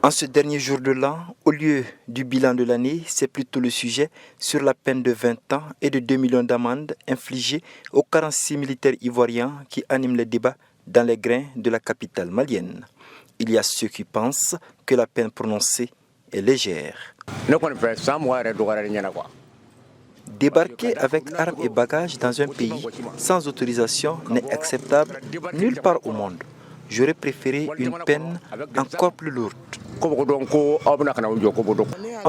En ce dernier jour de l'an, au lieu du bilan de l'année, c'est plutôt le sujet sur la peine de 20 ans et de 2 millions d'amendes infligées aux 46 militaires ivoiriens qui animent les débats dans les grains de la capitale malienne. Il y a ceux qui pensent que la peine prononcée est légère. Débarquer avec armes et bagages dans un pays sans autorisation n'est acceptable nulle part au monde. J'aurais préféré une peine encore plus lourde. On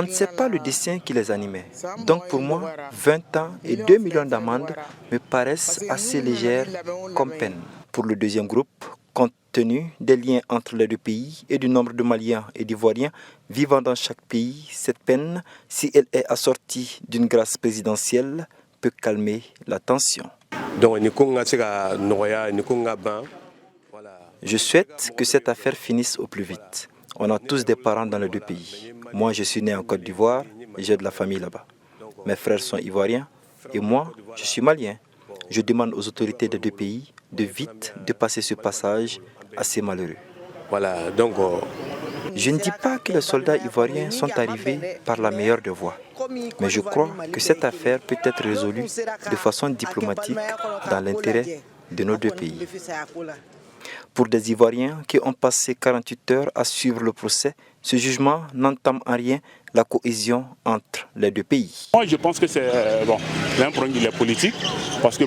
ne sait pas le destin qui les animait. Donc pour moi, 20 ans et 2 millions d'amendes me paraissent assez légères comme peine. Pour le deuxième groupe, compte tenu des liens entre les deux pays et du nombre de Maliens et d'Ivoiriens vivant dans chaque pays, cette peine, si elle est assortie d'une grâce présidentielle, peut calmer la tension. Je souhaite que cette affaire finisse au plus vite. On a tous des parents dans les deux pays. Moi, je suis né en Côte d'Ivoire et j'ai de la famille là-bas. Mes frères sont ivoiriens et moi, je suis malien. Je demande aux autorités des deux pays de vite dépasser ce passage assez malheureux. Je ne dis pas que les soldats ivoiriens sont arrivés par la meilleure des voies, mais je crois que cette affaire peut être résolue de façon diplomatique dans l'intérêt de nos deux pays. Pour des Ivoiriens qui ont passé 48 heures à suivre le procès, ce jugement n'entame en rien la cohésion entre les deux pays. Moi, je pense que c'est un problème politique, parce que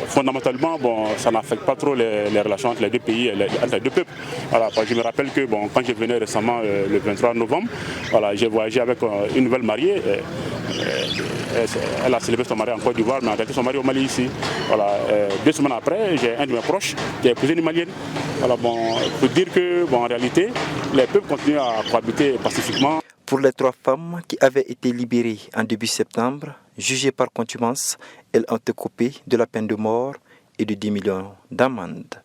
fondamentalement, ça n'affecte pas trop les relations entre les deux pays et entre les deux peuples. Voilà, je me rappelle que quand je venais récemment le 23 novembre, j'ai voyagé avec une nouvelle mariée. Elle a célébré son mariage en Côte d'Ivoire, mais en réalité son mariage au Mali ici. 2 semaines après, j'ai un de mes proches qui est épousé une Malienne. Pour dire que en réalité, les peuples continuent à cohabiter pacifiquement. Pour les 3 femmes qui avaient été libérées en début septembre, jugées par contumace, elles ont écopé de la peine de mort et de 10 millions d'amendes.